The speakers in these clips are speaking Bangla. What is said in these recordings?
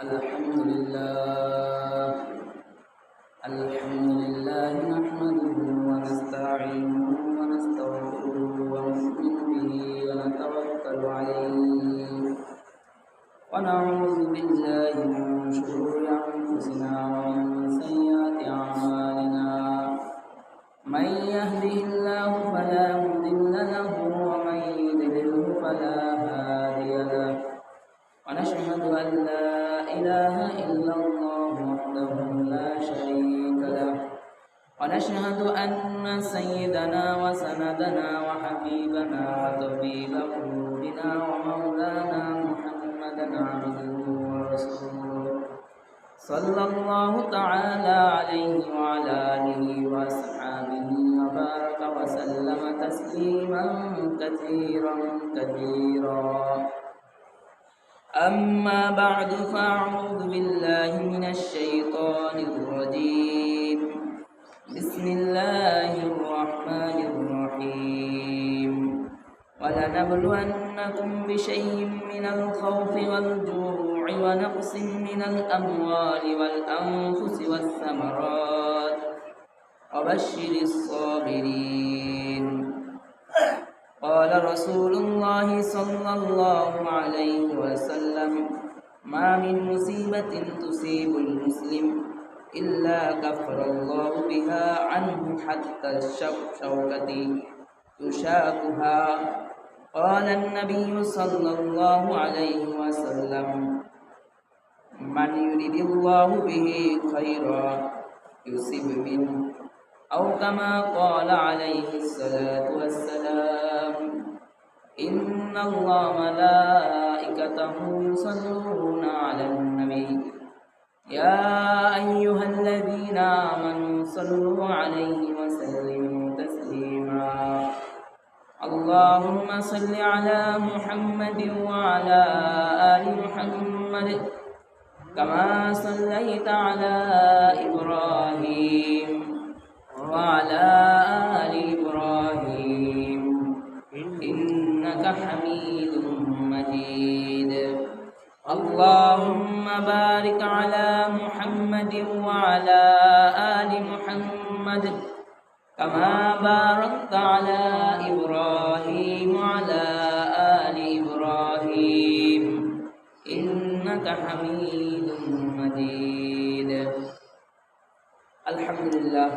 الحمد لله نحمده ونستعينه ونستغفره ونؤمن به ونتوكل عليه ونعوذ بالله من شرور أنفسنا ومن سيئات أعمالنا من يهده الله فلا مضل له ومن يضلله فلا هادي له ونشهد أن لا إله إلا الله وحده لا شريك له ونشهد أن سيدنا وسندنا وحبيبنا وطبيب قلوبنا ومولانا محمدا عبده ورسوله صلى الله تعالى عليه وعلى آله وأصحابه وبارك وسلم تسليما كثيرا كثيرا. أما بعد فأعوذ بالله من الشيطان الرجيم. بسم الله الرحمن الرحيم. ولنبلونكم بشيء من الخوف والجوع ونقص من الأموال والأنفس والثمرات وبشر الصابرين. قال رسول الله صلى الله عليه وسلم: ما من مصيبة تصيب المسلم إلا كفر الله بها عنه حتى الشوكة يشاكها. قال النبي صلى الله عليه وسلم: من يريد الله به خيرا يصب منه، أو كما قال عليه الصلاة والسلام: إن الله ملائكته يصلون على النبي يا أيها الذين آمنوا صلوا عليه وسلموا تسليما. اللهم صل على محمد وعلى آل محمد كما صليت على إبراهيم وعلى آل إبراهيم إنك حميد مجيد. اللهم بارك على محمد وعلى آل محمد كما باركت على إبراهيم وعلى آل إبراهيم إنك حميد مجيد. الحمد لله.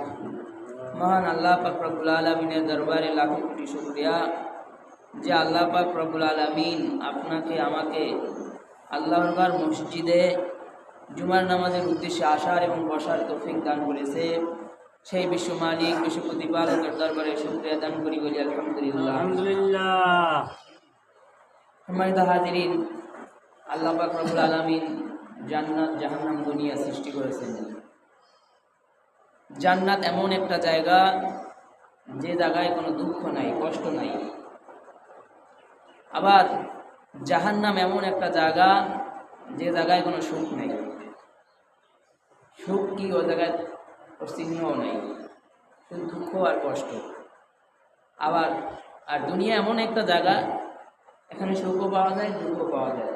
মহান আল্লাহ পাক রব্বুল আলামিনের দরবারে লাখো কোটি শুকরিয়া যে আল্লাহ পাক রব্বুল আলামিন আপনাকে আমাকে আল্লাহর ঘর মসজিদে জুমার নামাজের উদ্দেশ্যে আসার এবং বসার তৌফিক দান করেছে। সেই বিশ্ব মালিক বিশ্ব প্রতিপালকের দরবারে শুকরিয়া দান করি, বলি আলহামদুলিল্লাহ। আলহামদুলিল্লাহ। সম্মানিত হাজিরিন, আল্লাহ পাক রব্বুল আলামিন জান্নাত জাহান্নাম দুনিয়া সৃষ্টি করেছেন। জান্নাত এমন একটা জায়গা যে জায়গায় কোনো দুঃখ নাই, কষ্ট নাই। আবার জাহান্নাম এমন একটা জায়গা যে জায়গায় কোনো সুখ নেই। সুখ কি ওই জায়গায় চিহ্নও নেই, শুধু দুঃখ আর কষ্ট। আবার আর দুনিয়া এমন একটা জায়গা, এখানে সুখও পাওয়া যায়, দুঃখও পাওয়া যায়।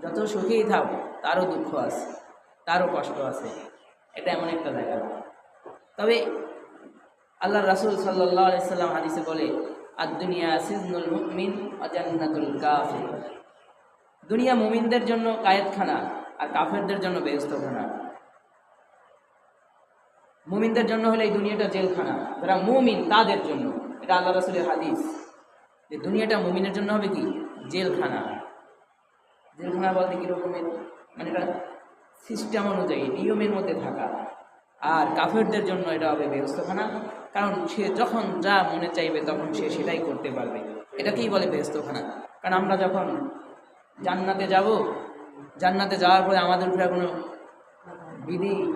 যত সুখেই থাক তারও দুঃখ আছে, তারও কষ্ট আছে। এটা এমন একটা জায়গা। তবে আল্লাহ রাসূল সাল্লাল্লাহু আলাইহি সাল্লাম হাদিসে বলে, আদ-দুনিয়া সিজনুল মুমিন ওয়া জান্নাতুল কাফির। দুনিয়া মুমিনদের জন্য কায়েতখানা আর কাফেরদের জন্য বেহেশতখানা। মুমিনদের জন্য হলে এই দুনিয়াটা জেলখানা, যারা মুমিন তাদের জন্য। এটা আল্লাহ রাসূলের হাদিস যে দুনিয়াটা মুমিনের জন্য হবে কি জেলখানা। জেলখানা বলতে কীরকমের, মানে এটা সিস্টেম অনুযায়ী নিয়মের মধ্যে থাকা। আর কাফেরদের জন্য এটা হবে বেহেশতখানা, কারণ সে যখন যা মনে চাইবে তখন সে সেটাই করতে পারবে। এটাকেই বলে বেহেশতখানা। কারণ আমরা যখন জান্নাতে যাব, জান্নাতে যাওয়ার পরে আমাদের উপরে কোনো বিধি,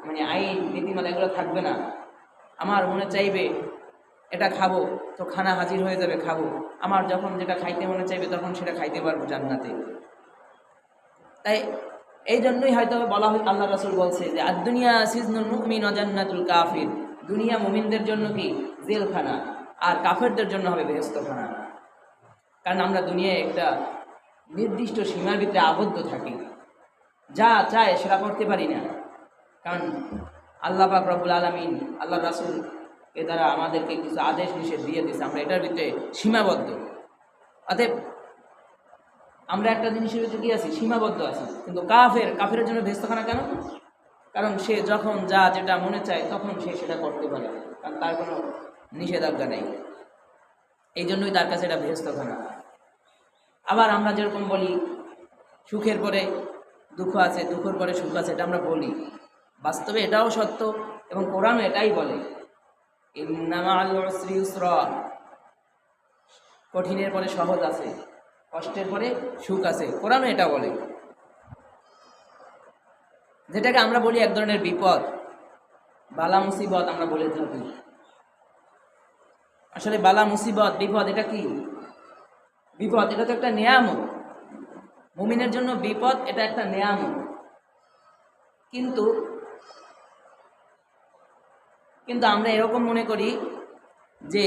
মানে আইন নীতিমালা এগুলো থাকবে না। আমার মনে চাইবে এটা খাবো, তো খানা হাজির হয়ে যাবে, খাবো। আমার যখন যেটা খাইতে মনে চাইবে তখন সেটা খাইতে পারবো জান্নাতে। তাই এই জন্যই হয়তো বলা হয়, আল্লাহ রাসূল বলছে যে আদ-দুনিয়া সিজনুল মুমিন ওয়া জান্নাতুল কাফির। দুনিয়া মুমিনদের জন্য কি জেলখানা, আর কাফেরদের জন্য হবে বেহেশতখানা। কারণ আমরা দুনিয়ায় একটা নির্দিষ্ট সীমার ভিতরে আবদ্ধ থাকি। যা চায় সেটা করতে পারি না, কারণ আল্লাহ পাক রব্বুল আলামিন আল্লাহ রাসূল এ দ্বারা আমাদেরকে কিছু আদেশ নিষেধ দিয়ে দিয়েছে, আমরা এটার ভিতরে সীমাবদ্ধ। অতএব আমরা একটা জিনিসের ভিতরে কি আছি, সীমাবদ্ধ আছি। কিন্তু কাফের জন্য বেহেশতখানা কেন? কারণ সে যখন যা যেটা মনে চায় তখন সে সেটা করতে পারে, কারণ তার কোনো নিষেধাজ্ঞা নেই। এই জন্যই তার কাছে এটা বেহেশতখানা। আবার আমরা যেরকম বলি সুখের পরে দুঃখ আছে, দুঃখের পরে সুখ আছে, এটা আমরা বলি, বাস্তবে এটাও সত্য এবং কোরআনও এটাই বলে, ইন্না মা'আল উসরি ইউসরা, কঠিনের পরে সহজ আছে, কষ্টের পরে সুখ আছে, কোরআনও এটা বলে। যেটাকে আমরা বলি এক ধরনের বিপদ, বালা মুসিবত আমরা বলে থাকি। আসলে বালা মুসিবত বিপদ এটা কি? বিপদ এটা তো একটা নেয়ামত, মুমিনের জন্য বিপদ এটা একটা নেয়ামত। কিন্তু আমরা এরকম মনে করি যে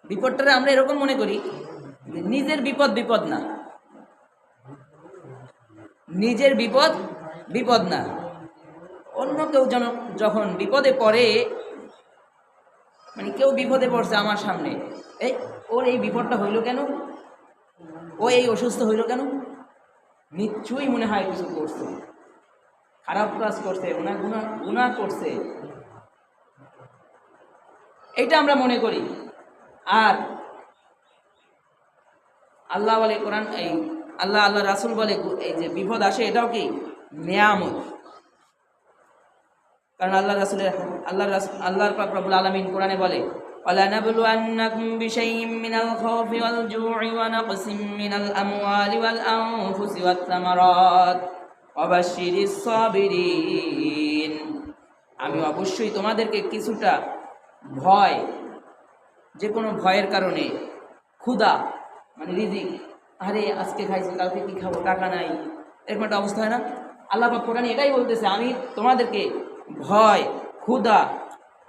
বিপদটারে আমরা এরকম মনে করি যে নিজের বিপদ না, নিজের বিপদ না, অন্য কেউ যখন বিপদে পড়ে, মানে কেউ বিপদে পড়ছে আমার সামনে, ওর এই বিপদটা হইল কেন, ও এই অসুস্থ হইল কেন, নিশ্চয়ই মনে হয় কিছু করছে, খারাপ কাজ করছে, গুনাহ করছে, এইটা আমরা মনে করি। আর আল্লাহ বলে কোরআন, এই আল্লাহ রাসূল বলে এই যে বিপদ আসে এটাও কি নেয়ামত। কারণ আল্লাহর পাক রব্বুল আলামিন কোরআনে বলে, وَلَنَبْلُوَنَّكُمْ بِشَيْءٍ مِّنَ الْخَوْفِ وَالْجُوعِ وَنَقْصٍ مِّنَ الْأَمْوَالِ وَالْأَنفُسِ وَالثَّمَرَاتِ وَبَشِّرِ الصَّابِرِينَ। আমি অবশ্যই তোমাদেরকে কিছুটা ভয়, যে কোনো ভয়ের কারণে, ক্ষুধা মানে রিজিক, আরে আজকে খাইছি কালকে কি খাবো, টাকা নাই, এরকম একটা অবস্থা হয় না? আল্লাহ পাক কোরআনে এটাই বলতেছে, আমি তোমাদেরকে ভয়, ক্ষুধা,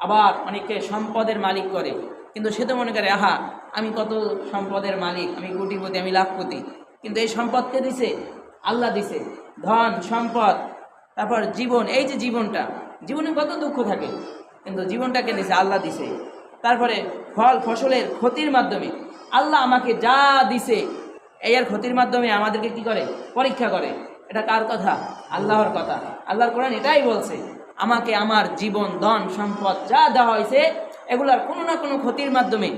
আবার অনেকে সম্পদের মালিক করে, কিন্তু সে তো মনে করে আহা আমি কত সম্পদের মালিক, আমি কোটিপতি, আমি লাখপতি, কিন্তু এই সম্পদকে দিছে আল্লাহ দিছে, ধন সম্পদ, তারপর জীবন, এই যে জীবনে কত দুঃখ থাকে, কিন্তু জীবনটাকে দিছে আল্লাহ দিছে। তারপরে ফল ফসলের ক্ষতির মাধ্যমে আল্লাহ আমাকে যা দিছে, এর ক্ষতির মাধ্যমে আমাদেরকে কি করে, পরীক্ষা করে। এটা কার কথা? আল্লাহর কথা। আল্লাহর কোরআন এটাই বলছে, আমাকে আমার জীবন, ধন সম্পদ যা দেওয়া হয়েছে, এগুলার কোনো না কোনো ক্ষতির মাধ্যমে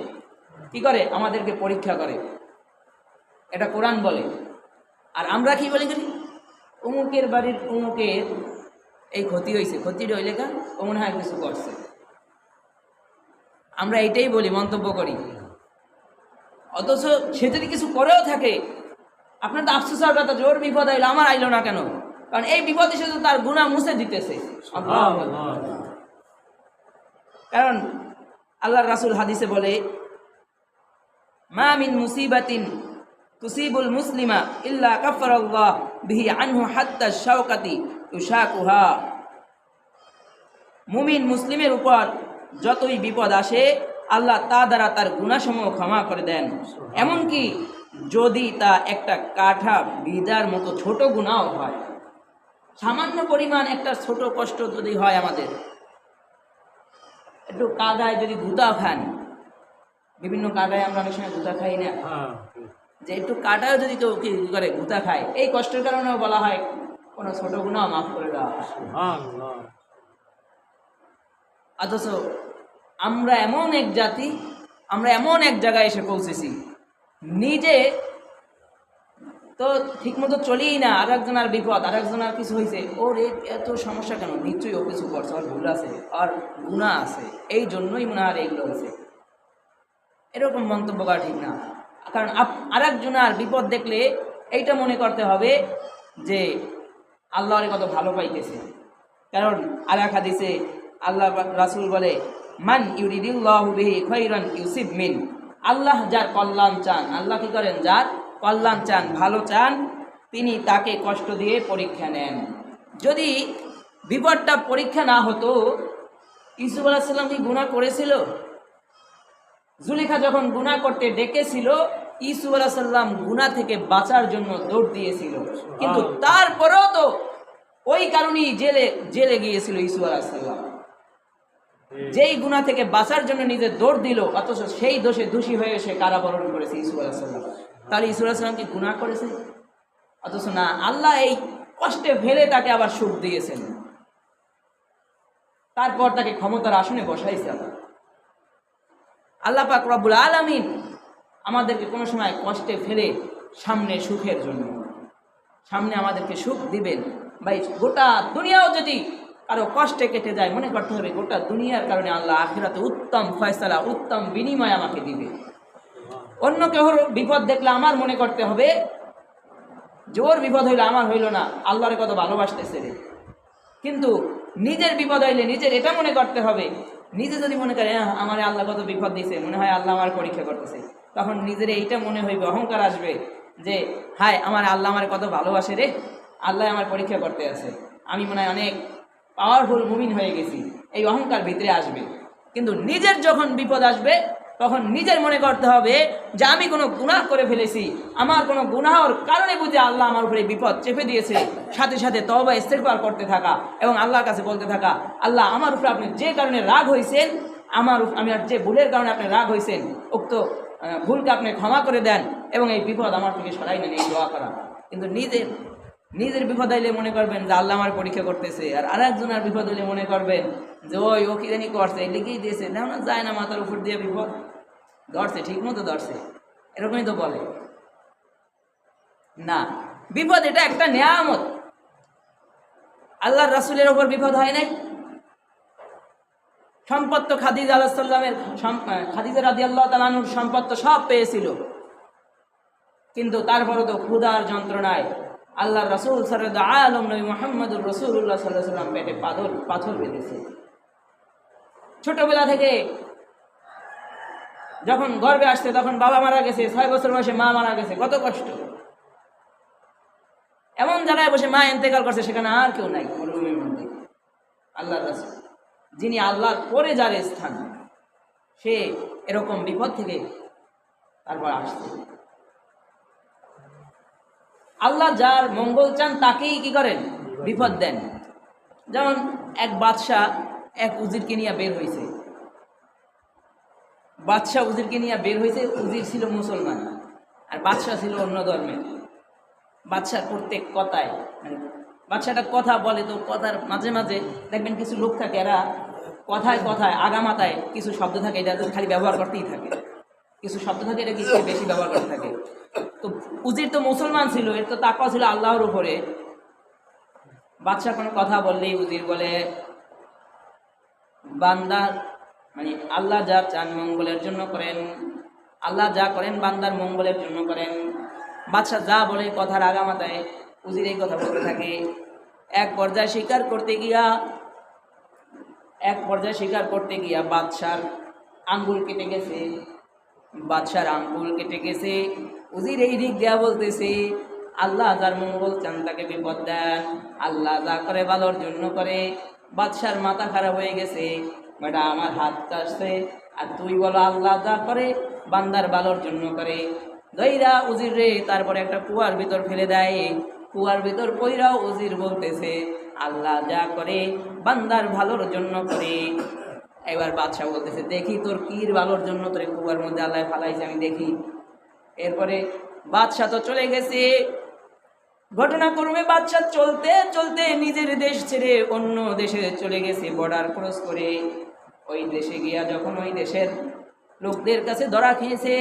কি করে, আমাদেরকে পরীক্ষা করে। এটা কোরআন বলে। আর আমরা কি বলি করি, অমুকের বাড়ির অমুকের এই ক্ষতি হয়েছে, ক্ষতিটা হইলে কা ও মনে হয় কিছু করছে, আমরা এইটাই বলি, মন্তব্য করি। অথচ সে যদি কিছু করেও থাকে, আপনার তো আফসোস হওয়ার কথা, জোর বিপদ আইলো, আমার আইলো না কেন? কারণ এই বিপদ এসে তো তার গুনাহ মুছে দিতেছে। কারণ আল্লাহর রাসূল হাদিসে বলে, মা মিন মুসিবাতিন তুসিবুল মুসলিমা ইল্লা কাফারাল্লাহু বিহি আনহু হাত্তা শাওকাতি তুশাকুহা। মুমিন মুসলিমের উপর যতই বিপদ আসে, আল্লাহ তা দ্বারা তার গুনাহসমূহ ক্ষমা করে দেন, এমনকি যদি তা একটা কাঠা বিদার মতো ছোট গুনাহ হয়। সামান্য পরিমাণ একটা ছোট কষ্ট যদি হয়, আমাদের একটু কাদায় যদি গুঁতা খান, বিভিন্ন কাদায় আমরা অনেক সময় গুঁতা খাই না, যে একটু কাদায় যদি কেউ কি করে গুঁতা খায়, এই কষ্টের কারণেও বলা হয় কোনো ছোট গুনাহ মাফ করে দেওয়া। অথচ আমরা এমন এক জাতি, আমরা এমন এক জায়গায় এসে পৌঁছেছি, নিজে তো ঠিকমতো চলেই না, আর একজনের বিপদ, আর একজনের কিছু হয়েছে, ওর এত সমস্যা কেন? নিশ্চয়ই ও কিছু করছে, ওর ভুল আছে, আর গুনাহ আছে, এই জন্যই মনে হয় এইগুলো হয়েছে। এরকম মন্তব্য করা ঠিক না। কারণ আর একজনের বিপদ দেখলে এইটা মনে করতে হবে যে আল্লাহর কত ভালো পাইতেছে। কারণ আর এক হাদিসে আল্লাহ রাসূল বলে, মান ইউরিদিল্লাহু বিহি খায়রান ইউসিব মিন, আল্লাহ যার কল্যাণ চান, আল্লাহ কি করেন, যার কল্যাণ চান, ভালো চান, তিনি তাকে কষ্ট দিয়ে পরীক্ষা নেন। যদি বিপদটা পরীক্ষা না হতো, ইউসুফ আলাইহিস সালাম কি গুনাহ করেছিল? জুলেখা যখন গুনাহ করতে ডেকেছিল, ইসু আলাইহিস সালাম গুনাহ থেকে বাঁচার জন্য দৌড় দিয়েছিল, কিন্তু তারপরেও তো ওই কারণেই জেলে গিয়েছিল ইসু আলাইহিস সালাম। যেই গুনাহ থেকে বাঁচার জন্য নিজে দৌড় দিল, অথচ সেই দোষে দোষী হয়ে সে কারাবরণ করেছে ইসু আলাইহিস সালাম। তাহলে ইসু আলাইহিস সালাম কি গুনাহ করেছে? অথচ না, আল্লাহ এই কষ্টে ফেলে তাকে আবার সুখ দিয়েছেন, তারপর তাকে ক্ষমতার আসনে বসাইছে আল্লাহ পাক রব্বুল আলামিন আমাদেরকে কোনো সময় কষ্টে ফেলে সামনে সুখের জন্য, সামনে আমাদেরকে সুখ দিবেন। ভাই গোটা দুনিয়াও যদি কারো কষ্টে কেটে যায়, মনে করতে হবে গোটা দুনিয়ার কারণে আল্লাহ আখিরাতে উত্তম ফয়সালা, উত্তম বিনিময় আমাকে দিবে। অন্য কেউ বিপদ দেখলে আমার মনে করতে হবে জোর বিপদ হইলে আমার হইল না, আল্লাহরে কত ভালোবাসতেছে রে। কিন্তু নিজের বিপদ হইলে নিজের এটা মনে করতে হবে, নিজে যদি মনে করে আমার আল্লাহ কত বিপদ দিয়েছে, মনে হয় আল্লাহ আমার পরীক্ষা করতেছে, তখন নিজের এইটা মনে হইবে, অহংকার আসবে যে হায় আমার আল্লাহ আমার কত ভালোবাসে রে, আল্লাহ আমার পরীক্ষা করতে আছে, আমি মনে হয় অনেক পাওয়ারফুল মুমিন হয়ে গেছি, এই অহংকার ভিতরে আসবে। কিন্তু নিজের যখন বিপদ আসবে তখন নিজের মনে করতে হবে যে আমি কোনো গুনাহ করে ফেলেছি, আমার কোনো গুনাহর কারণে বুঝে আল্লাহ আমার উপরে বিপদ চেপে দিয়েছে। সাথে সাথে তওবা ইস্তেগফার করতে থাকা এবং আল্লাহর কাছে বলতে থাকা, আল্লাহ আমার উপরে আপনি যে কারণে রাগ হয়েছেন, আমি আর যে ভুলের কারণে আপনি রাগ হয়েছেন, উক্ত ভুলকে আপনি ক্ষমা করে দেন এবং এই বিপদ আমার থেকে সরাই নেন, এই দোয়া করা। কিন্তু নিজের বিপদ হইলে মনে করবেন যে আল্লাহ আমার পরীক্ষা করতেছে, আর আরেকজনের বিপদ হইলে মনে করবেন যে ও কি জানি করছে, লিখেই দিয়েছে, না যায় না মাথার উপর দিয়ে বিপদ ধরছে, ঠিক মতো ধরছে, এরকমই তো বলে না। বিপদ এটা একটা নেয়ামত। আল্লাহর রাসূলের উপর বিপদ হয় নাই? সম্পদ তো খাদিজা আলাইহিস সালামের, খাদিজা রাদিয়াল্লাহু তাআলা আনহুর সম্পদ তো সব পেয়েছিল, কিন্তু তারপরও তো ক্ষুধার যন্ত্রণায় আল্লাহর রাসূল সাল্লাল্লাহু আলাইহি নবী মুহাম্মদুর রাসূলুল্লাহ সাল্লাল্লাহু আলাইহি ওয়াসাল্লাম পেটে পাথর বেঁধেছে। ছোটবেলা থেকে যখন গর্ভে আসছে তখন বাবা মারা গেছে, 6 বছর বয়সে মা মারা গেছে, কত কষ্ট। এমন জায়গায় বসে মা ইন্তেকাল করছে, সেখানে আর কেউ নাই মরুভূমির মধ্যে। আল্লাহর রাসূল যিনি আল্লাহর পরে যার স্থান, সে এরকম বিপদ থেকে তারপর আসছে। আল্লাহ যার মঙ্গল চান তাকেই কি করেন? বিপদ দেন। যেমন এক বাদশাহ এক উজিরকে নিয়ে বের হয়েছে, উজির ছিল মুসলমান আর বাদশাহ ছিল অন্য ধর্মের। বাদশার প্রত্যেক কথায়, মানে বাদশাটা কথা বলে, তো কথার মাঝে মাঝে দেখবেন কিছু লোক থাকে, এরা কথায় কথায় আগামাতায় কিছু শব্দ থাকে, এটা খালি ব্যবহার করতেই থাকে, কিছু শব্দ থাকে এটা কিছু বেশি ব্যবহার করতে থাকে। তো উজির তো মুসলমান ছিল, এর তো তাকওয়া ছিল আল্লাহর উপরে। বাদশাহ কোনো কথা বললেই উজির বলে বান্দার, মানে আল্লাহ যা চান মঙ্গলের জন্য করেন, আল্লাহ যা করেন বান্দার মঙ্গলের জন্য করেন। বাদশাহ যা বলে কথার আগামাতায় উজির এই কথা বলতে থাকে। এক পর্যায়ে শিকার করতে গিয়া বাদশার আঙ্গুল কেটে গেছে। উজির এই দিক দিয়া বলতেছে আল্লাহ যার মঙ্গল চান তাকে বিপদ দেন, আল্লাহ যা করে ভালোর জন্য করে। বাদশার মাথা খারাপ হয়ে গেছে, বেটা আমার হাত কাটছে আর তুই বলো আল্লাহ যা করে বান্দার ভালোর জন্য করে। দইরা উজির রে তারপরে একটা কুয়ার ভিতর ফেলে দেয়। কুয়ার ভিতর পইরাও উজির বলতেছে আল্লাহ যা করে বান্দার ভালোর জন্য করে। এবার বাদশাহ বলতেছে দেখি তোর কির ভালোর জন্য তোরে কুয়ার মধ্যে আল্লাহ ফালাইছে, আমি দেখি। এরপরে বাদশাহ তো চলে গেছে। ঘটনাক্রমে বাদশাহ চলতে চলতে নিজের দেশ ছেড়ে অন্য দেশে চলে গেছে, বর্ডার ক্রস করে। ওই দেশে গিয়া যখন ওই দেশের লোকদের কাছে ধরা খেয়েছে,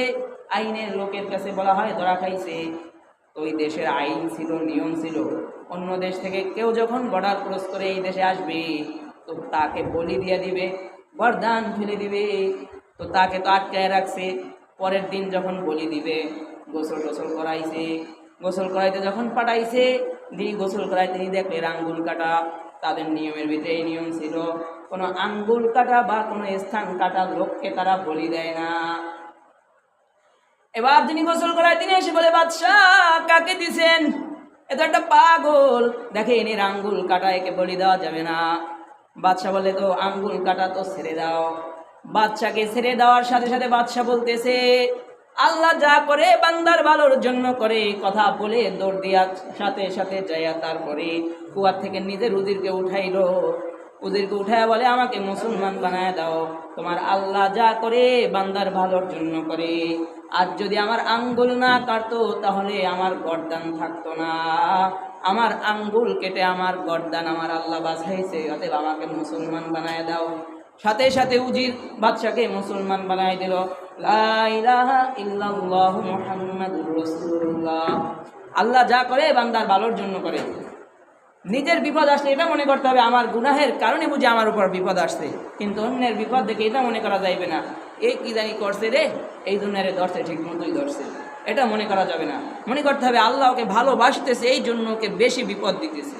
আইনের লোকের কাছে বলা হয় ধরা খাইছে, তো ওই দেশের আইন ছিল, নিয়ম ছিল, অন্য দেশ থেকে কেউ যখন বর্ডার ক্রস করে এই দেশে আসবে তো তাকে বলি দিয়ে দিবে, বরদান ফেলে দিবে। তো তাকে তো আটকায় রাখছে। পরের দিন যখন বলি দিবে, গোসল করাইছে। গোসল করাইতে যখন পাঠাইছে, যিনি গোসল করাই তিনি দেখলেন আঙ্গুল কাটা। তাদের নিয়মের ভিতরে এই নিয়ম ছিল, কোনো আঙ্গুল কাটা বা কোনো স্থান কাটা লোককে তারা বলি দেয় না। এবার যিনি গোসল করায় তিনি এসে বলে বাদশাহ কাকে দিছেন? এ তো একটা পাগল, দেখেন এর আঙ্গুল কাটা, একে বলি দেওয়া যাবে না। বাদশাহ বলে তো আঙ্গুল কাটা তো ছেড়ে দাও। বাদশাকে ছেড়ে দেওয়ার সাথে সাথে বাদশাহ বলতেছে আল্লাহ যা করে বান্দার ভালোর জন্য করে। কথা বলে দৌড় দিয়া সাথে সাথে যাইয়া তারপরে কুয়ার থেকে নিজের উজিরকে উঠাইলো। উজিরকে উঠাইয়া বলে, আমাকে মুসলমান বানায় দাও। তোমার আল্লাহ যা করে বান্দার ভালোর জন্য করে। আর যদি আমার আঙ্গুল না কাটতো তাহলে আমার গর্দান থাকতো না। আমার আঙ্গুল কেটে আমার গর্দান আমার আল্লাহ বাঁচাইছে, অতএব আমাকে মুসলমান বানায় দাও। সাথে সাথে উজির বাদশাকে মুসলমান বানায় দিল। লা ইলাহা ইল্লাল্লাহু মুহাম্মাদুর রাসূলুল্লাহ। আল্লাহ যা করে বান্দার ভালোর জন্য করে। নিজের বিপদ আসলে এটা মনে করতে হবে আমার গুনাহের কারণে বুঝি আমার উপর বিপদ আসছে, কিন্তু অন্যের বিপদ দেখে এটা মনে করা যাইবে না এই কি জানি করছে রে, এই দুনিয়ারে ধরছে, ঠিক মতোই ধরছে, এটা মনে করা যাবে না। মনে করতে হবে আল্লাহ ওকে ভালোবাসতেছে, এই জন্য ওকে বেশি বিপদ দিতেছে।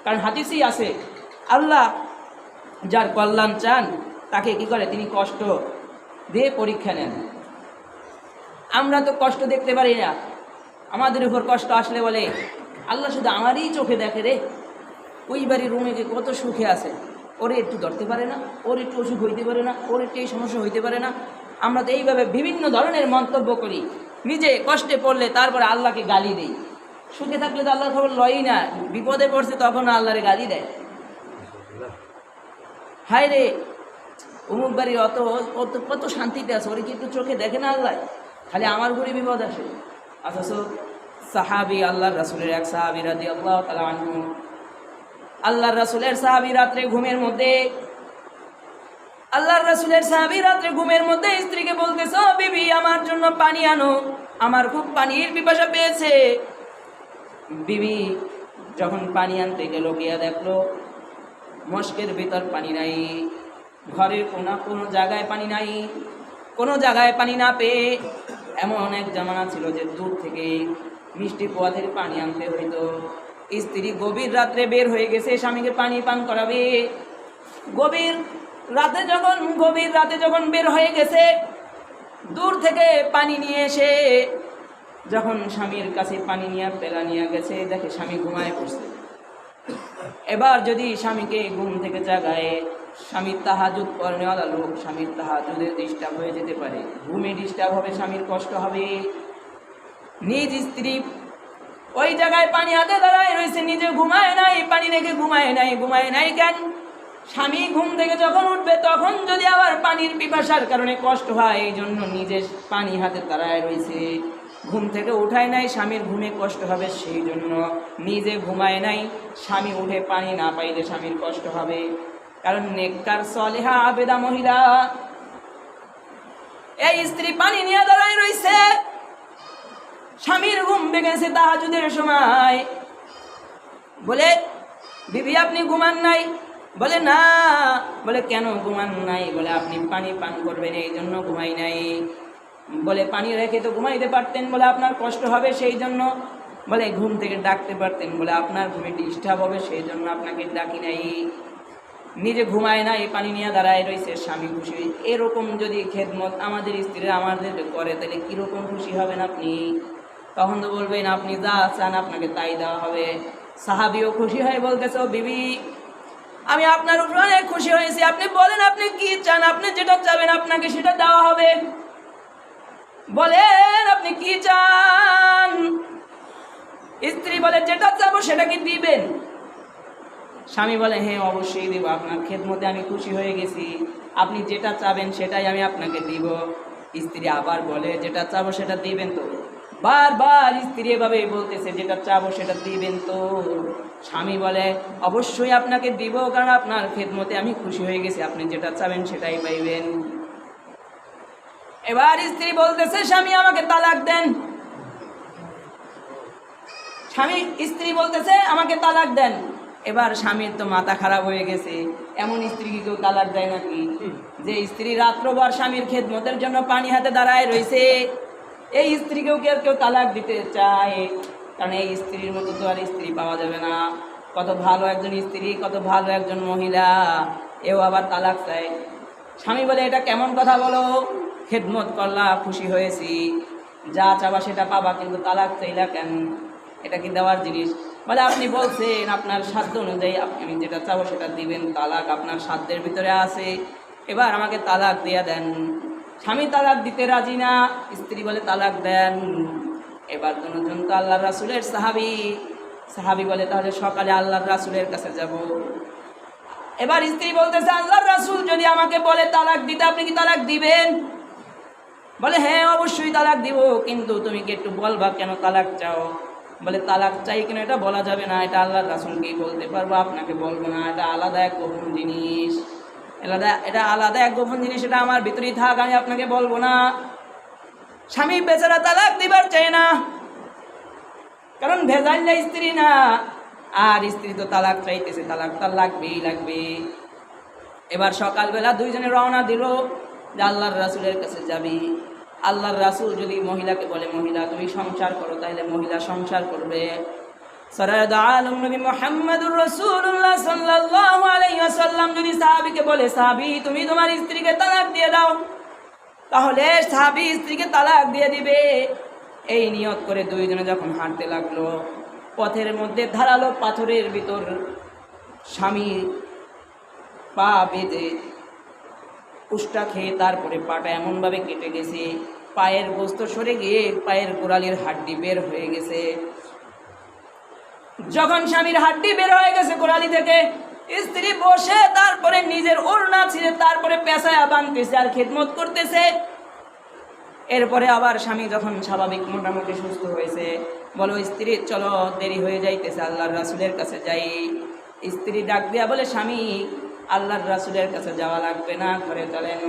কারণ হাদিসেই আছে, আল্লাহ যার কল্যাণ চান তাকে কি করে, তিনি কষ্ট দিয়ে পরীক্ষা নেন। আমরা তো কষ্ট দেখতে পারি না, আমাদের উপর কষ্ট আসলে বলে আল্লাহ শুধু আমারই চোখে দেখে রে, ওই বাড়ির রুমে যে কত সুখে আছে, ওরে একটু ধরতে পারে না, ওর একটু অসুখ হইতে পারে না, ওর একটু এই সমস্যা হইতে পারে না। আমরা তো এইভাবে বিভিন্ন ধরনের মন্তব্য করি। নিজে কষ্টে পড়লে তারপরে আল্লাহকে গালি দেই। সুখে থাকলে তো আল্লাহর খবর লয়ই না, বিপদে পড়ছে তখন আল্লাহরে গালি দেয়। হায় রে, অমুক বাড়ির অত কত শান্তিতে আছে, ওরে কি একটু চোখে দেখে না আল্লাহ, খালি আমার ঘরে বিপদ আসে। অথচ সাহাবি আল্লাহর রাসূলের এক সাহাবী রাদিয়াল্লাহু তাআলা আনহু, আল্লাহর রাসূলের সাহাবী রাত্রে ঘুমের মধ্যে, আল্লাহর রাসূলের সাহাবী রাত্রে ঘুমের মধ্যে স্ত্রীকে বলতেছে, ও বিবি আমার জন্য পানি আনো, আমার খুব পানির পিপাসা পেয়েছে। বিবি যখন পানি আনতে গেল, গিয়া দেখলো মস্কের ভিতর পানি নাই, ঘরের কোনো জায়গায় পানি নাই। কোনো জায়গায় পানি না পেয়ে এমন এক জামানা ছিল যে দূর থেকে মিষ্টি কুয়া থেকে পানি আনতে হইতো। স্ত্রী গভীর রাত্রে বের হয়ে গেছে স্বামীকে পানি পান করাবে। গভীর রাতে যখন বের হয়ে গেছে, দূর থেকে পানি নিয়ে এসে যখন স্বামীর কাছে পানি নিয়ে পেলা নিয়ে গেছে, দেখে স্বামী ঘুমায় পড়ছে। এবার যদি স্বামীকে ঘুম থেকে জাগায়, স্বামীর তাহাজ্জুদ পড়নেওয়ালা লোক, স্বামীর তাহাজ্জুদে ডিস্টার্ব হয়ে যেতে পারে, ঘুমে ডিস্টার্ব হবে, স্বামীর কষ্ট হবে। নিজ স্ত্রী ওই জায়গায় পানি হাতে দাঁড়ায় রয়েছে, নিজে ঘুমায় নাই, পানি রেখে ঘুমায় নাই কেন? স্বামী ঘুম থেকে যখন উঠবে তখন যদি আবার পানির পিপাসার কারণে কষ্ট হয়, এই জন্য নিজে পানি হাতে দাঁড়ায় রয়েছে। ঘুম থেকে উঠায় নাই, স্বামীর ঘুমে কষ্ট হবে, সেই জন্য নিজে ঘুমায় নাই। স্বামী উঠে পানি না পাইলে স্বামীর কষ্ট হবে। কারণ নেককার সলেহা আবেদা মহিলা, এই স্ত্রী পানি নিয়ে দাঁড়ায় রয়েছে, স্বামীর ঘুম ভেঙেছে তাহাজ্জুদের সময়। বলে, বিবি আপনি ঘুমান নাই? বলে না। বলে কেন ঘুমান নাই? বলে আপনি পানি পান করবেন এই জন্য ঘুমাই নাই। বলে পানি রেখে তো ঘুমাইতে পারতেন, বলে আপনার কষ্ট হবে সেই জন্য। বলে ঘুম থেকে ডাকতে পারতেন, বলে আপনার ঘুমে ডিস্টার্ব হবে সেই জন্য আপনাকে ডাকি নাই। নিজে ঘুমায় না, এই পানি নিয়ে দাঁড়ায় রয়েছে, স্বামী খুশি। এরকম যদি খেদমত আমাদের স্ত্রীরা আমাদের করে, তাহলে কীরকম খুশি হবেন আপনি? তখন তো বলবেন আপনি যা চান আপনাকে তাই দেওয়া হবে। সাহাবিও খুশি হয়ে বলতেছে, ও বিবি আমি আপনার উপর অনেক খুশি হয়েছি, আপনি বলেন আপনি কি চান, আপনি যেটা চাবেন আপনাকে সেটা দেওয়া হবে। বলেন আপনি কি চান? স্ত্রী বলে যেটা চাবো সেটা কি দিবেন? স্বামী বলে হ্যাঁ অবশ্যই দিব, আপনার খেদমতে আমি খুশি হয়ে গেছি, আপনি যেটা চাবেন সেটাই আমি আপনাকে দিব। স্ত্রী আবার বলে যেটা চাবো সেটা দিবেন তো? বারবার স্ত্রী এভাবে বলতেছে যেটা চাবো সেটা দিবেন তো? স্বামী বলে অবশ্যই আপনাকে দিব, কারণ আপনার খেদমতে আমি খুশি হয়ে গেছি, আপনি যেটা চাবেন সেটাই পাইবেন। এবার স্ত্রী বলতেছে স্বামী আমাকে তালাক দেন। স্ত্রী বলতেছে আমাকে তালাক দেন। এবার স্বামীর তো মাথা খারাপ হয়ে গেছে, এমন স্ত্রী কি কেউ তালাক দেয় নাকি? যে স্ত্রী রাত্রবার স্বামীর খেদমতের জন্য পানি হাতে দাঁড়ায় রয়েছে, এই স্ত্রীকেও কেউ তালাক দিতে চায়? কারণ এই স্ত্রীর মতো তো আর স্ত্রী পাওয়া যাবে না। কত ভালো একজন স্ত্রী, কত ভালো একজন মহিলা, এও আবার তালাক চায়। স্বামী বলে এটা কেমন কথা বলো? খেদমত করলা, খুশি হয়েছি, যা চাবা সেটা পাবা, কিন্তু তালাক চাইলা কেন? এটা কি দেওয়ার জিনিস? বলে আপনি বলছেন আপনার সাধ্য অনুযায়ী আপনি যেটা চাবো সেটা দিবেন, তালাক আপনার সাধ্যের ভিতরে আছে, এবার আমাকে তালাক দিয়ে দেন। স্বামী তালাক দিতে রাজি না, স্ত্রী বলে তালাক দেন। এবার দুজন তো আল্লাহর রাসূলের সাহাবী বলে তাহলে সকালে আল্লাহর রাসূলের কাছে যাব। এবার স্ত্রী বলতেছে আল্লাহর রাসূল যদি আমাকে বলে তালাক দিতে, আপনি কি তালাক দিবেন? বলে হ্যাঁ অবশ্যই তালাক দিব, কিন্তু তুমি কি একটু বলবা কেন তালাক চাও? বলে তালাক চাই কেন এটা বলা যাবে না, এটা আল্লাহর রাসূলকেই বলতে পারবো, আপনাকে বলবো না, এটা আলাদা এক গোপন জিনিস, এটা আলাদা এক গোপন জিনিস, এটা আমার ভিতরেই থাক, আমি আপনাকে বলবো না। স্বামী বেচারা তালাক দিবার চায় না, কারণ ভেজাইলে স্ত্রী না, আর স্ত্রী তো তালাক চাইতেছে, তালাক তার লাগবেই লাগবে। এবার সকালবেলা দুইজনে রওনা দিল যে আল্লাহর রাসূলের কাছে যাবি। আল্লাহর রাসূল যদি মহিলাকে বলে মহিলা তুমি সংসার করো, তাহলে মহিলা সংসার করবে। সরাদ আলম নবী মুহাম্মদুর রাসূলুল্লাহ সাল্লাল্লাহু আলাইহি ওয়াসাল্লাম যদি সাহাবীকে বলে সাহাবী তুমি তোমার স্ত্রীকে তালাক দিয়ে দাও, তাহলে সাহাবী স্ত্রীকে তালাক দিয়ে দিবে। এই নিয়ত করে দুইজনে যখন হাঁটতে লাগলো, পথের মধ্যে ধারালো পাথরের ভিতর স্বামী পা বেঁধে উষ্টা খেয়ে তারপরে পাটা এমনভাবে কেটে গেছে, পায়ের গোস্ত সরে গিয়ে পায়ের গোড়ালির হাড্ডি বের হয়ে গেছে। যখন স্বামীর হাড্ডি বের হয়ে গেছে গোড়ালি থেকে, স্ত্রী বসে তারপরে নিজের ওড়না ছিঁড়ে তারপরে পেঁচায়া বাঁধতেছে আর খেদমত করতেছে। এরপরে আবার স্বামী যখন স্বাভাবিক মোটামুটি সুস্থ হয়েছে, বলো স্ত্রী চলো দেরি হয়ে যাইতেছে, আল্লাহর রাসূলের কাছে যাই। স্ত্রী ডাক দিয়া বলে স্বামী আল্লাহর রাসূলের কাছে যাওয়া লাগবে না, ঘরে চলেন,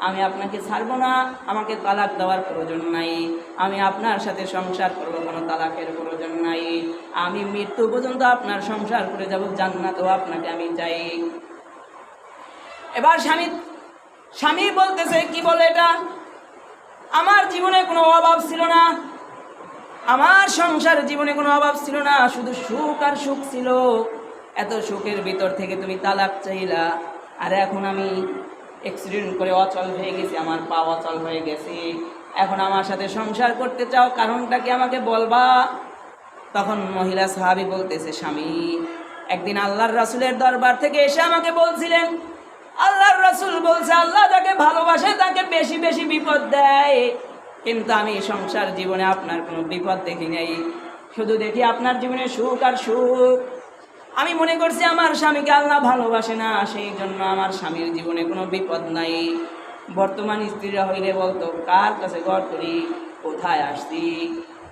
আমি আপনাকে ছাড়বো না, আমাকে তালাক দেওয়ার প্রয়োজন নাই, আমি আপনার সাথে সংসার করবো, কোনো তালাকের প্রয়োজন নাই, আমি মৃত্যু পর্যন্ত আপনার সংসার করে যাব, জান্নাতও আপনাকে আমি চাই। এবার স্বামী বলতেছে কি বলে এটা, আমার জীবনে কোনো অভাব ছিল না, আমার সংসার জীবনে কোনো অভাব ছিল না, শুধু সুখ আর সুখ ছিল, এত সুখের ভিতর থেকে তুমি তালাক চাইলা, আর এখন আমি অ্যাক্সিডেন্ট করে অচল হয়ে গেছি, আমার পা অচল হয়ে গেছে, এখন আমার সাথে সংসার করতে চাও, কারণটা কি আমাকে বলবা? তখন মহিলা সাহাবী বলতেছে স্বামী একদিন আল্লাহর রাসূলের দরবার থেকে এসে আমাকে বলছিলেন, আল্লাহর রাসূল বলছে আল্লাহ যাকে ভালোবাসে তাকে বেশি বেশি বিপদ দেয়, কিন্তু আমি সংসার জীবনে আপনার কোনো বিপদ দেখি নাই, শুধু দেখি আপনার জীবনে সুখ আর সুখ। আমি মনে করছি আমার স্বামীকে আল্লাহ ভালোবাসে না, সেই জন্য আমার স্বামীর জীবনে কোনো বিপদ নাই। বর্তমান স্ত্রীরা হইলে বলতো কার কাছে ঘর করি, কোথায় আসছি,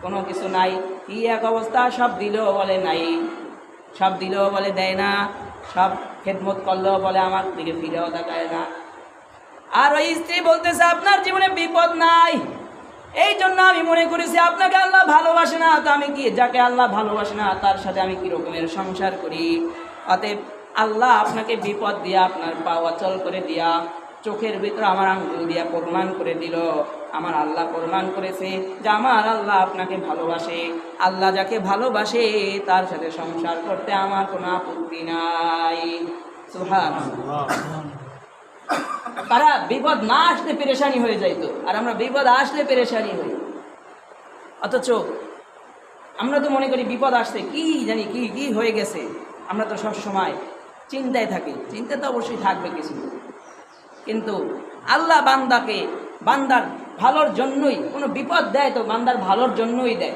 কোনো কিছু নাই, কি এক অবস্থা, সব দিলেও বলে নাই, সব দিলেও বলে দেয় না, সব খেদমত করলেও বলে আমার দিকে ফিরেও তাকায় না। আর ওই স্ত্রী বলতেছে আপনার জীবনে বিপদ নাই, এই জন্য আমি মনে করেছি আপনাকে আল্লাহ ভালোবাসে না, তো আমি কি যাকে আল্লাহ ভালোবাসে না তার সাথে আমি কি রকমের সংসার করি। অতএব আল্লাহ আপনাকে বিপদ দিয়া, আপনার পা অচল করে দিয়া, চোখের ভিতরে আমার আঙ্গুল দিয়া প্রমাণ করে দিল, আমার আল্লাহ প্রমাণ করেছে যে আমার আল্লাহ আপনাকে ভালোবাসে, আল্লাহ যাকে ভালোবাসে তার সাথে সংসার করতে আমার কোনো আপত্তি নাই। সুবহানাল্লাহ। তারা বিপদ না আসলে পেরেশানি হয়ে যাইতো, আর আমরা বিপদ আসলে পেরেশানি হই। অথচ আমরা তো মনে করি বিপদ আসছে কি জানি কি কি হয়ে গেছে, আমরা তো সবসময় চিন্তায় থাকি, চিন্তা তো অবশ্যই থাকবে কিছু, কিন্তু আল্লাহ বান্দার ভালোর জন্যই কোনো বিপদ দেয়, তো বান্দার ভালোর জন্যই দেয়,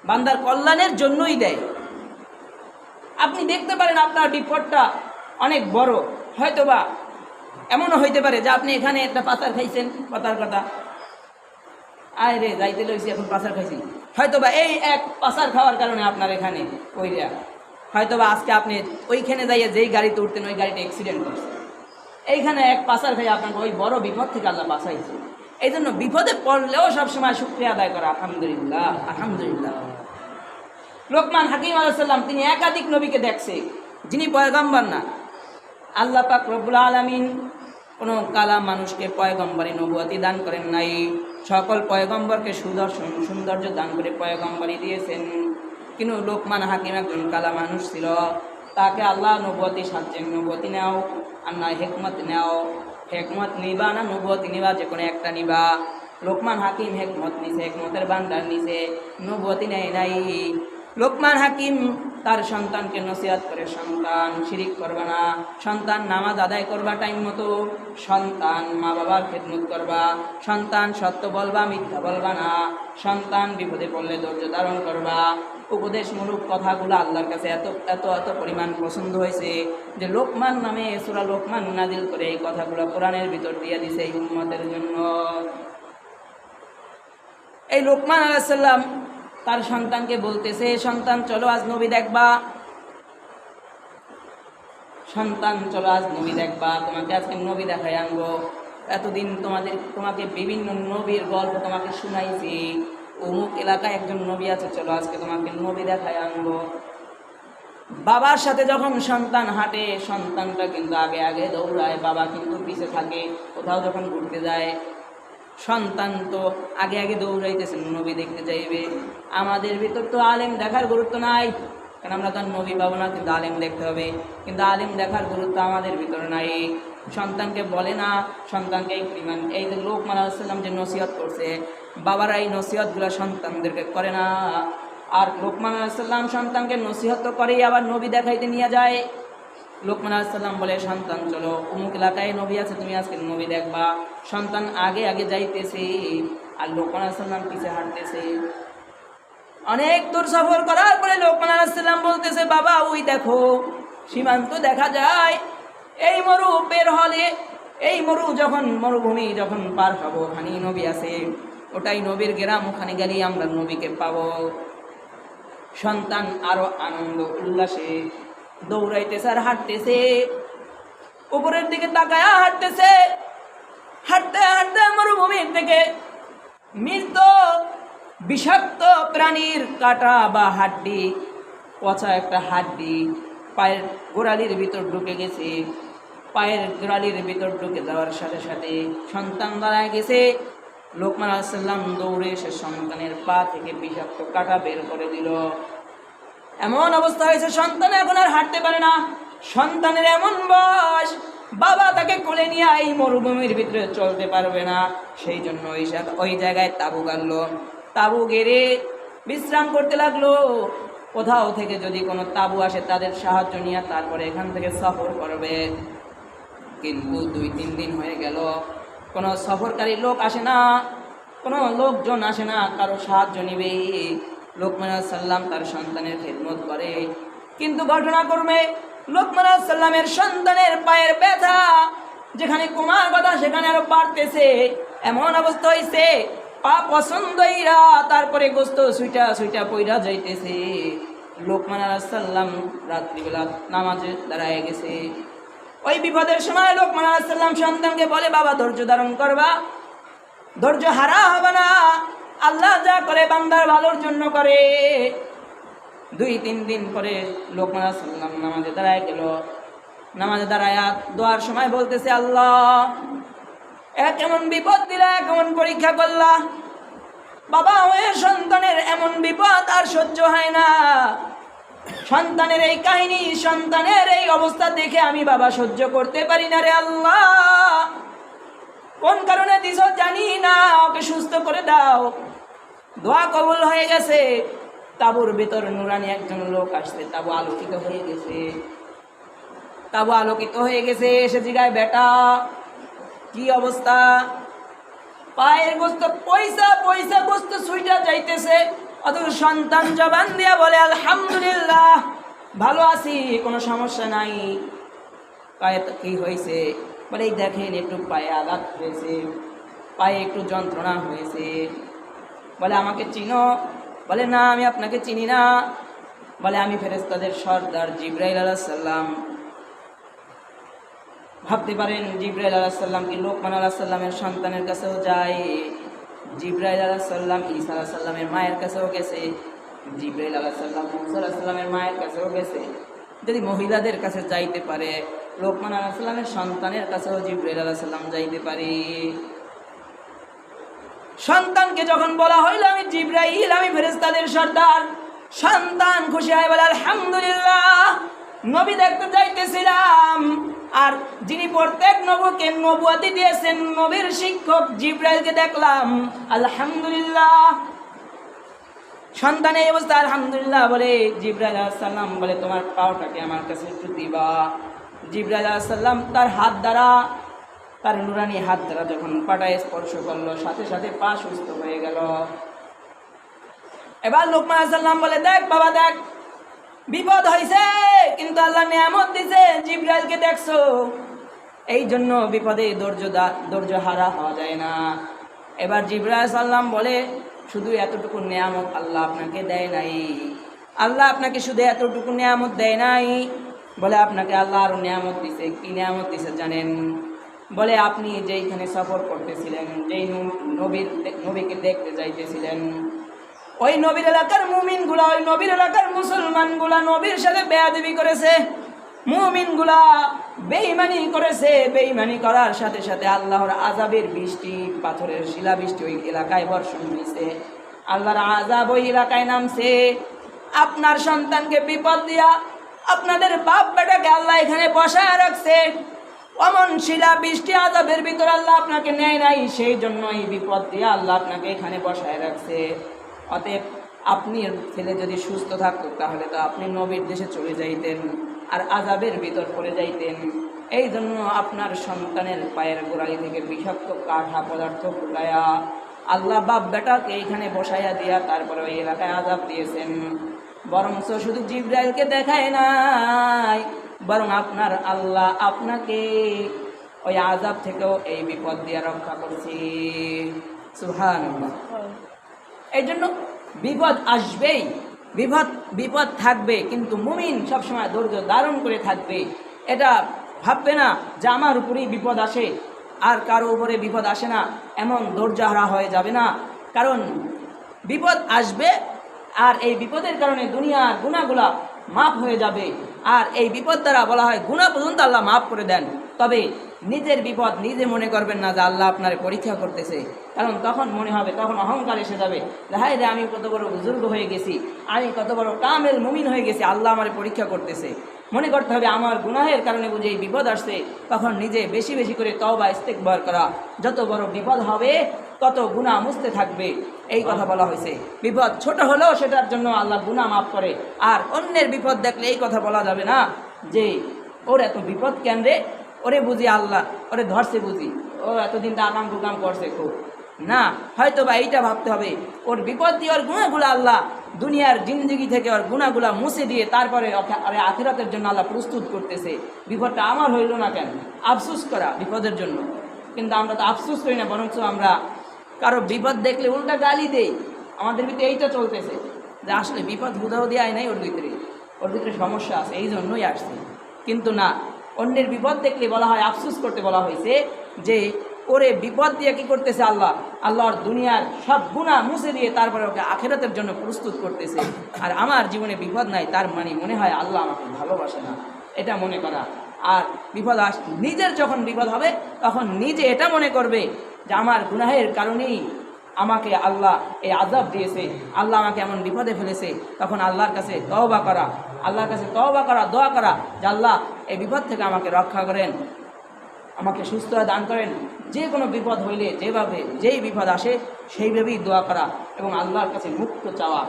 বান্দার কল্যাণের জন্যই দেয়। আপনি দেখতে পারেন আপনার বিপদটা অনেক বড়, হয়তোবা এমনও হইতে পারে যে আপনি এখানে একটা পাচার খাইছেন, পাতার কথা আয় রে যাইতে লইছি এখন পাচার খাইছি, হয়তোবা এই এক পাচার খাওয়ার কারণে আপনার এখানে ওইরা, হয়তোবা আজকে আপনি ওইখানে যাইয়ে যেই গাড়িতে উঠতেন ওই গাড়িটা অ্যাক্সিডেন্ট করছে, এইখানে এক পাচার খাই আপনাকে ওই বড় বিপদ থেকে আল্লাহ বাঁচাইছে। এই জন্য বিপদে পড়লেও সবসময় শুকরিয়া আদায় করা, আলহামদুলিল্লাহ আলহামদুলিল্লাহ। লোকমান হাকিম আলাইহিস সালাম তিনি একাধিক নবীকে দেখছে যিনি পয়গম্বর না। আল্লাহ পাক রব্বুল আলামিন কোনো কালাম মানুষকে পয়গম্বরী নবুয়তি দান করেন নাই, সকল পয়গম্বরকে সৌন্দর্য দান করে পয়গম্বরী দিয়েছেন। কিন্তু লোকমান হাকিম একজন কালা মানুষ ছিল, তাকে আল্লাহ নবুয়তি সাজছেন, নবুয়তি নাও আর না হেকমত নাও, হেকমত নিবা না নবুয়তি নিবা, যে কোনো একটা নিবা। লোকমান হাকিম হেকমত নিছে, হেকমতের ভান্ডার নিছে, নবুয়তি নেয় নাই। লোকমান হাকিম তার সন্তানকে নসিহত করে, সন্তান শিরিক করবা না, সন্তান নামাজ আদায় করবা টাইম মতো, সন্তান মা বাবার খেদমত করবা, সন্তান সত্য বলবা, মিথ্যা বলবা না, সন্তান বিপদে পড়লে ধৈর্য ধারণ করবা। উপদেশমূলক কথাগুলো আল্লাহর কাছে এত এত এত পরিমাণ পছন্দ হয়েছে যে লোকমান নামে সূরা লোকমান নাজিল করে এই কথাগুলো কোরআনের ভিতর দিয়ে দিছে এই উম্মতের জন্য। এই লোকমান আলাইহিস সালাম তার সন্তানকে বলতেছে, সন্তান চলো আজ নবী দেখবা, সন্তান চলো আজ নবী দেখবা, তোমাকে আজকে নবী দেখাই আনবো। এতদিন তোমাকে বিভিন্ন নবীর গল্প তোমাকে শুনাইছি, অমুক এলাকায় একজন নবী আছে, চলো আজকে তোমাকে নবী দেখাই আনবো। বাবার সাথে যখন সন্তান হাঁটে, সন্তানটা কিন্তু আগে আগে দৌড়ায়, বাবা কিন্তু পিছে থাকে। কোথাও যখন ঘুরতে যায়, সন্তান তো আগে আগে দৌড়াইতেছেন নবী দেখতে যাইবে। আমাদের ভিতর তো আলেম দেখার গুরুত্ব নাই, কারণ আমরা তো নবী পাবো না, কিন্তু আলেম দেখতে হবে। কিন্তু আলেম দেখার গুরুত্ব আমাদের ভিতরে নাই। সন্তানকে বলে না, সন্তানকে এই যে লোকমান আলাইহিস সালাম যে নসিহত করছে, বাবারা এই নসিহতগুলো সন্তানদেরকে করে না। আর লোকমান আলাইহিস সালাম সন্তানকে নসিহত তো করেই, আবার নবী দেখাইতে নিয়ে যায়। লোকমান আলাইহিস সালাম বলে, সন্তান চলো অমুক এলাকায় নবী আছে, তুমি আজকে নবী দেখবা। সন্তান আগে আগে যাইতেছে আর লোকমান আলাইহিস সালাম পিছে হাঁটতেছে। অনেক দূর সফর করার পরে লোকমান আলাইহিস সালাম বলতেছে, বাবা ওই দেখো সীমান্ত দেখা যায়, এই মরু বের হলে, এই যখন মরুভূমি যখন পার হবো, ওখানেই নবী আছে, ওটাই নবীর গ্রাম, ওখানে গেলেই আমরা নবীকে পাবো। সন্তান আরো আনন্দ উল্লাসে দৌড়াইতেছে আর হাঁটতেছে, উপরের দিকে তাকায়া হাঁটতেছে। হাঁটতে হাঁটতে মরুভূমির থেকে মৃত বিষাক্ত প্রাণীর কাটা বা হাড্ডি, পচা একটা হাড্ডি পায়ের গোড়ালির ভিতর ঢুকে গেছে। পায়ের গোড়ালির ভিতর ঢুকে যাওয়ার সাথে সাথে সন্তান দাঁড়ায় গেছে। লোকমান আলাইহিস সালাম দৌড়ে এসে সন্তানের পা থেকে বিষাক্ত কাটা বের করে দিল। এমন অবস্থা হয়েছে, সন্তান এখন আর হাঁটতে পারে না। সন্তানের এমন বয়স, বাবা তাকে কোলে নিয়ে এই মরুভূমির ভিতরে চলতে পারবে না। সেই জন্য ওই জায়গায় তাঁবু গাড়লো, তাঁবু গেড়ে বিশ্রাম করতে লাগলো। কোথাও থেকে যদি কোনো তাঁবু আসে তাদের সাহায্য নিয়ে তারপরে এখান থেকে সফর করবে। কিন্তু 2-3 দিন হয়ে গেল, কোনো সফরকারী লোক আসে না, কোনো লোকজন আসে না কারো সাহায্য নিবে। লোকমান আলাইহিস সালাম তার সন্তানের খেদমত করে, কিন্তু ঘটনাক্রমে লোকমান আলাইহিস সালামের সন্তানের পায়ের ব্যথা যেখানে কমার কথা সেখানে আরো বাড়তেছে। এমন অবস্থা হয়েছে, পা পছন্দইরা তারপরে গোস্ত সুইটা সুইটা পইরা যাইতেছে। লোকমান আলাইহিস সালাম রাত্রিবেলা নামাজে দাঁড়ায় গেছে। ওই বিপদের সময় লোকমান আলাইহিস সালাম সন্তানকে বলে, বাবা ধৈর্য ধারণ করবা, ধৈর্য হারা হবে না, আল্লাহ যা করে বান্দার ভালোর জন্য করে। 2-3 দিন পরে লোকমান আলাইহিস সালাম নামাজে দাঁড়ায় গেল। নামাজে দাঁড়ায় দোয়ার সময় বলতেছে, আল্লাহ কেমন বিপদ দিলা, কেমন পরীক্ষা করলা, বাবা হয়ে সন্তানের এমন বিপদ আর সহ্য হয় না। সন্তানের এই কাহিনী, সন্তানের এই অবস্থা দেখে আমি বাবা সহ্য করতে পারি না রে আল্লাহ, কোন কারণে দিছ জানি না, ওকে সুস্থ করে দাও। দোয়া কবুল হয়ে গেছে। তাঁবুর ভিতর নুরানি একজন লোক আসছে, তাঁবু আলোকিত হয়ে গেছে। তাঁবু আলোকিত হয়ে গেছে, এসে জিগায়, বেটা কি অবস্থা? পায়ের গোস্ত পয়সা পয়সা গোস্ত সুইটা যাইতেছে, অথচ সন্তান জবান দিয়া বলে, আলহামদুলিল্লাহ ভালো আছি, কোনো সমস্যা নাই। পায়ে কি হয়েছে? বলে, এই দেখেন একটু পায়ে আঘাত হয়েছে, পায়ে একটু যন্ত্রণা হয়েছে। বলে, আমাকে চিনো? বলে, না আমি আপনাকে চিনি না। বলে, আমি ফেরেশতাদের সর্দার জিবরাইল আলাইহিস সালাম। ভাবতে পারেন জিবরাইল আলাইহিস সালাম কি লোকমান আলাইহিস সালামের সন্তানের কাছেও যায়? জিবরাইল আলাইহিস সালাম ঈসা আলাইহিস সালামের মায়ের কাছেও গেছে, জিবরাইল আলাইহিস সালাম মুসা আলাইহিস সালামের মায়ের কাছেও গেছে। যদি মহিলাদের কাছে যাইতে পারে, লোকমান আলাইহিস সালামের সন্তানের কাছেও জিবরাইল আলাইহিস সালাম যাইতে পারে। সন্তানকে যখন বলা হইল, আমি জিবরাইল, আমি ফেরেশতাদের সর্দার, সন্তান খুশি হয় বলে, আলহামদুলিল্লাহ নবী দেখতে যাইতেছিলাম। আর যিনি প্রত্যেক নবীকে নবুয়তি দিয়েছেন, নবীর শিক্ষক জিবরাইলকে দেখলাম, আলহামদুলিল্লাহ। সন্তান এই অবস্থা আলহামদুলিল্লাহ বলে, জিবরাইল আলাইহিস সালাম বলে তোমার পাওটাকে আমার কাছে একটু দিবা। জিবরাইল আলাইহিস সালাম তার হাত দ্বারা, তার নুরানি হাত দ্বারা যখন পাটায় স্পর্শ করলো, সাথে সাথে পা সুস্থ হয়ে গেল। এবার লোকমান আলাইহিস সালাম বলে, দেখ বাবা দেখ, বিপদ হয়েছে কিন্তু আল্লাহ নিয়ামত দিছে, জিবরাইলকে দেখছো, এই জন্য বিপদে ধৈর্য হারা হওয়া যায় না। এবার জিবরাইল আলাইহিস সালাম বলে, শুধু এতটুকু নিয়ামত আল্লাহ আপনাকে দেয় নাই, আল্লাহ আপনাকে শুধু এতটুকু নিয়ামত দেয় নাই, বলে আপনাকে আল্লাহ আরো নিয়ামত দিছে। কি নিয়ামত দিছে জানেন? বলে আপনি যেইখানে সফর করতেছিলেন, যেই নবীকে দেখতে যাইতেছিলেন, ওই নবীর এলাকার মুমিনগুলা, ওই নবীর এলাকার মুসলমানগুলা নবীর সাথে বেয়াদবি করেছে, মুমিনগুলা বেঈমানি করেছে। বেঈমানি করার সাথে সাথে আল্লাহর আযাবের বৃষ্টি, পাথরের শিলা বৃষ্টি ওই এলাকায় বর্ষণ হয়েছে, আল্লাহর আযাব ওই এলাকায় নামছে। আপনার সন্তানকে বিপদ দিয়া আপনাদের বাপ বেটাকে আল্লাহ এখানে বসায় রাখছে। অমন শিলা বৃষ্টি আযাবের ভিতর আল্লাহ আপনাকে নেয় নাই, সেই জন্য এই বিপদ দিয়ে আল্লাহ আপনাকে এখানে বসায় রাখছে। অতএব আপনি ছেলে যদি সুস্থ থাকতো তাহলে তো আপনি নবীর দেশে চলে যাইতেন, আর আযাবের ভিতর পড়ে যাইতেন। এই জন্য আপনার সন্তানের পায়ের গোড়ালি থেকে বিষাক্ত কাঠা পদার্থ ফুলাইয়া আল্লাহ বাপ বেটাকে এইখানে বসাইয়া দিয়া তারপরে ওই এলাকায় আযাব দিয়েছেন। বরঞ্চ শুধু জিবরাইলকে দেখায় নাই, বরং আপনার আল্লাহ আপনাকে ওই আযাব থেকেও এই বিপদ দিয়ে রক্ষা করছে। সুবহানাল্লাহ। এই জন্য বিপদ আসবেই, বিপদ থাকবে, কিন্তু মুমিন সবসময় ধৈর্য ধারণ করে থাকবে। এটা ভাববে না যে আমার উপরেই বিপদ আসে আর কারো উপরে বিপদ আসে না, এমন ধৈর্যহারা হয়ে যাবে না। কারণ বিপদ আসবে, আর এই বিপদের কারণে দুনিয়ার গুনাহগুলা মাফ হয়ে যাবে। আর এই বিপদ দ্বারা বলা হয় গুনাহ পর্যন্ত আল্লাহ মাফ করে দেন। তবে নিজের বিপদ নিজে মনে করবেন না যে আল্লাহ আপনার পরীক্ষা করতেছে, কারণ তখন মনে হবে, তখন অহংকার এসে যাবে, হায় রে আমি কত বড় বুজুর্গ হয়ে গেছি, আমি কত বড় কামেল মুমিন হয়ে গেছি, আল্লাহ আমার পরীক্ষা করতেছে। মনে করতে হবে আমার গুনাহের কারণে বুঝে এই বিপদ আসছে, তখন নিজে বেশি বেশি করে তওবা ইস্তেগফার করা। যত বড় বিপদ হবে তত গুনাহ মুছতে থাকবে, এই কথা বলা হয়েছে। বিপদ ছোট হলেও সেটার জন্য আল্লাহ গুনাহ মাফ করে। আর অন্যের বিপদ দেখলে এই কথা বলা যাবে না যে ওর এত বিপদ কেন রে, ওরে বুঝি আল্লাহ ওরে ধরছে, বুঝি ও এতদিন তো আকাম কুকাম করছে খুব, না, হয়তো বা এইটা ভাবতে হবে ওর বিপদ দিয়ে ওর গুণাগুলো আল্লাহ দুনিয়ার জিন্দগি থেকে ওর গুণাগুলা মুছে দিয়ে তারপরে আখিরাতের জন্য আল্লাহ প্রস্তুত করতেছে। বিপদটা আমার হইল না কেন, আফসোস করা বিপদের জন্য। কিন্তু আমরা তো আফসোস করি না, বরঞ্চ আমরা কারো বিপদ দেখলে উল্টা গালি দেই। আমাদের ভিতরে এইটা চলতেছে যে আসলে বিপদ হুদাও দিয়ে আয় নাই, ওর ভিতরে সমস্যা আছে, এই জন্যই আসছে। কিন্তু না, অন্যের বিপদ দেখলে বলা হয়, আফসোস করতে বলা হয়েছে যে ওরে বিপদ দিয়ে কী করতেছে আল্লাহর দুনিয়ার সব গুনাহ মুছে দিয়ে তারপরে ওকে আখিরাতের জন্য প্রস্তুত করতেছে। আর আমার জীবনে বিপদ নাই, তার মানে মনে হয় আল্লাহ আমাকে ভালোবাসে না, এটা মনে করা। আর বিপদ নিজের যখন বিপদ হবে তখন নিজে এটা মনে করবে যে আমার গুনাহের কারণেই আমাকে আল্লাহ এই আযাব দিয়েছে, আল্লাহ আমাকে এমন বিপদে ফেলেছে। তখন আল্লাহর কাছে তওবা করা, দোয়া করা যে আল্লাহ এই বিপদ থেকে আমাকে রক্ষা করেন, আমাকে সুস্থতা দান করেন। যে কোনো বিপদ হইলে যেই বিপদ আসে সেইভাবেই দোয়া করা এবং আল্লাহর কাছে মুক্ত চাওয়া।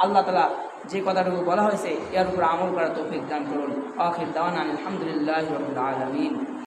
আল্লাহ তাআলা যে কথাটুকু বলা হয়েছে এর উপর আমল করা তৌফিক দান করুন। আখির দাওয়ানা আলহামদুলিল্লাহি রাব্বিল আলামিন।